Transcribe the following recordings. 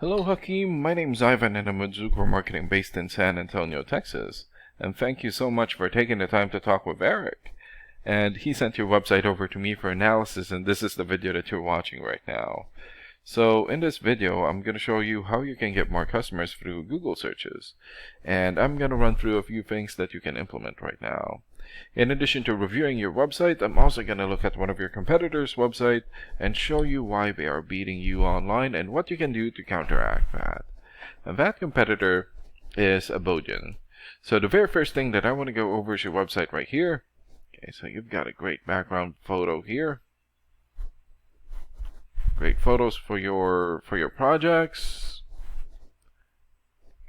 Hello Hakeem, my name's Ivan and I'm with Zucor Marketing based in San Antonio, Texas. And thank you so much for taking the time to talk with Eric. And he sent your website over to me for analysis, and this is the video that you're watching right now. So in this video, I'm going to show you how you can get more customers through Google searches. And I'm going to run through a few things that you can implement right now. In addition to reviewing your website, I'm also going to look at one of your competitors' website and show you why they are beating you online and what you can do to counteract that. And that competitor is Abodian. So the very first thing that I want to go over is your website right here. Okay, so you've got a great background photo here. Great photos for your projects.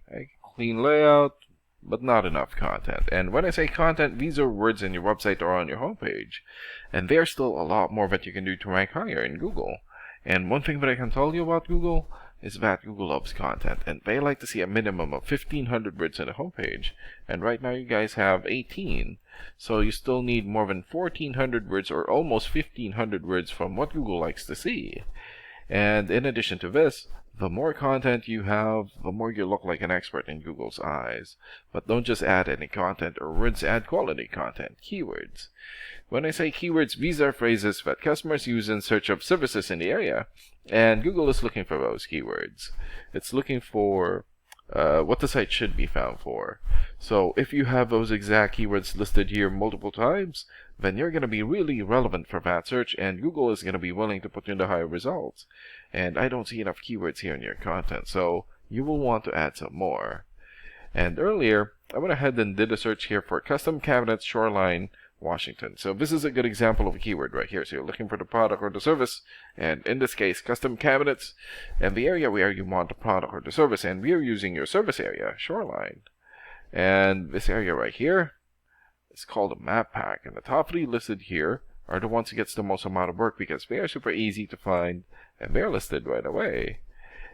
Okay, clean layout, but not enough content. And when I say content, these are words in your website or on your homepage. And there's still a lot more that you can do to rank higher in Google. And one thing that I can tell you about Google is that Google loves content, and they like to see a minimum of 1,500 words on the homepage. And right now you guys have 18. So you still need more than 1,400 words or almost 1,500 words from what Google likes to see. And in addition to this, the more content you have, the more you look like an expert in Google's eyes. But don't just add any content or words, add quality content, keywords. When I say keywords, these are phrases that customers use in search of services in the area, and Google is looking for those keywords. It's looking for what the site should be found for. So if you have those exact keywords listed here multiple times, then you're going to be really relevant for that search, and Google is going to be willing to put you in the higher results. And I don't see enough keywords here in your content, so you will want to add some more. And earlier, I went ahead and did a search here for custom cabinets, Shoreline, Washington. So this is a good example of a keyword right here. So you're looking for the product or the service, and in this case, custom cabinets, and the area where you want the product or the service, and we are using your service area, Shoreline. And this area right here is called a map pack, and the top 3 listed here are the ones who gets the most amount of work because they are super easy to find and they're listed right away.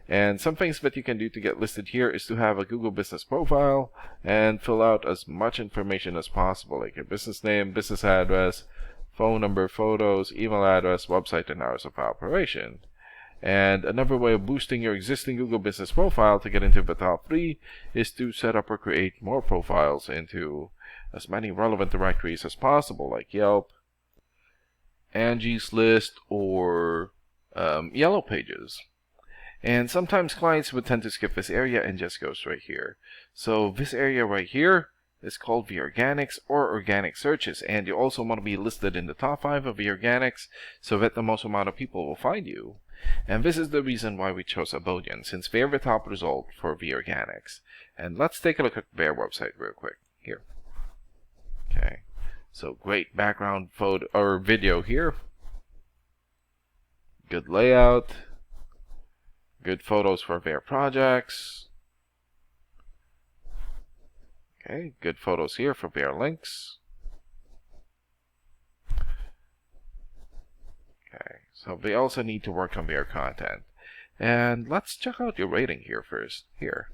And some things that you can do to get listed here is to have a Google business profile and fill out as much information as possible, like your business name, business address, phone number, photos, email address, website, and hours of operation. And another way of boosting your existing Google business profile to get into the top 3 is to set up or create more profiles into as many relevant directories as possible, like Yelp, Angie's List, or Yellow Pages. And sometimes clients would tend to skip this area and just go straight here. So this area right here is called the organics or organic searches, and you also want to be listed in the top 5 of the organics so that the most amount of people will find you. And this is the reason why we chose Abodian, since they're the top result for the organics. And let's take a look at their website real quick here. Okay, so great background photo or video here. Good layout. Good photos for their projects. Okay, good photos here for their links. Okay, so they also need to work on their content. And let's check out your rating here first. Here.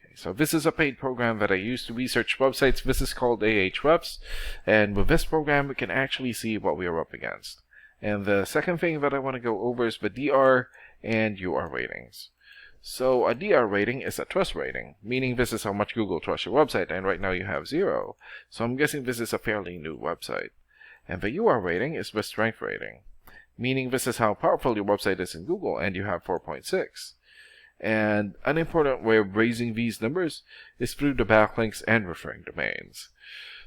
Okay, so this is a paid program that I use to research websites. This is called Ahrefs. And with this program, we can actually see what we are up against. And the second thing that I want to go over is the DR and UR ratings. So a DR rating is a trust rating, meaning this is how much Google trusts your website, and right now you have 0. So I'm guessing this is a fairly new website. And the UR rating is the strength rating, meaning this is how powerful your website is in Google, and you have 4.6. And an important way of raising these numbers is through the backlinks and referring domains.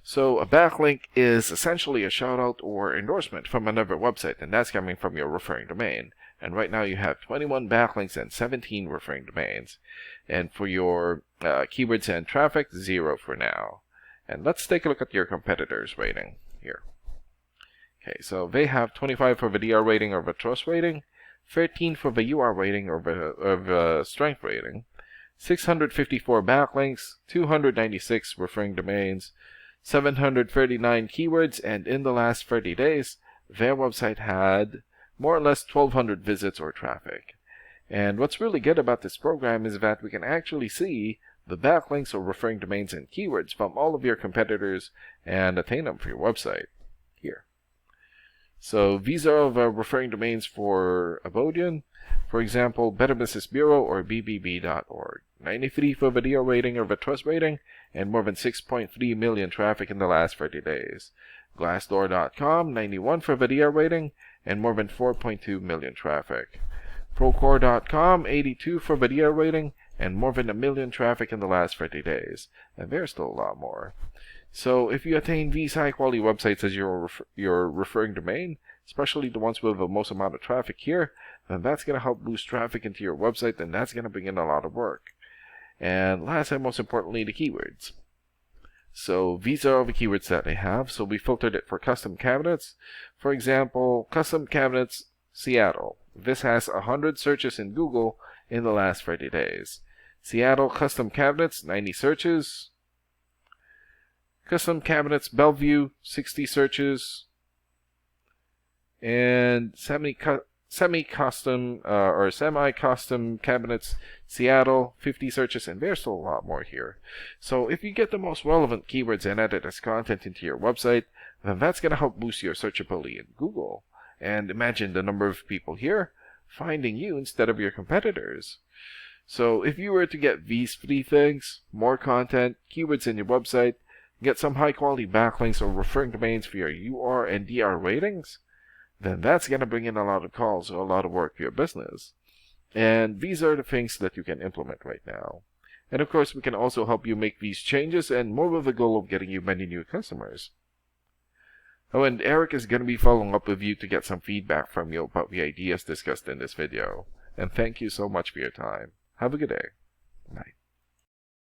So a backlink is essentially a shout out or endorsement from another website, and that's coming from your referring domain. And right now you have 21 backlinks and 17 referring domains. And for your keywords and traffic, 0 for now. And let's take a look at your competitors' rating here. Okay, so they have 25 for the DR rating or the trust rating, 13 for the UR rating or the strength rating, 654 backlinks, 296 referring domains, 739 keywords, and in the last 30 days, their website had more or less 1,200 visits or traffic. And what's really good about this program is that we can actually see the backlinks or referring domains and keywords from all of your competitors and attain them for your website here. So these are the referring domains for Abodian. For example, Better Business Bureau or bbb.org. 93 for video rating or the trust rating, and more than 6.3 million traffic in the last 30 days. Glassdoor.com, 91 for video rating, and more than 4.2 million traffic. Procore.com, 82 for video rating, and more than 1 million traffic in the last 30 days. And there's still a lot more. So if you attain these high-quality websites as your referring domain, especially the ones with the most amount of traffic here, then that's going to help boost traffic into your website, and that's going to bring in a lot of work. And last and most importantly, the keywords. So these are all the keywords that they have. So we filtered it for custom cabinets. For example, custom cabinets, Seattle. This has 100 searches in Google in the last 30 days. Seattle custom cabinets, 90 searches. Custom cabinets, Bellevue, 60 searches. And semi-custom cabinets, Seattle, 50 searches, and there's still a lot more here. So if you get the most relevant keywords and edit as content into your website, then that's going to help boost your searchability in Google. And imagine the number of people here finding you instead of your competitors. So if you were to get these 3 things, more content, keywords in your website, get some high quality backlinks or referring domains for your UR and DR ratings, then that's going to bring in a lot of calls or a lot of work for your business. And these are the things that you can implement right now. And of course, we can also help you make these changes and more with the goal of getting you many new customers. Oh, and Eric is going to be following up with you to get some feedback from you about the ideas discussed in this video. And thank you so much for your time. Have a good day. Bye.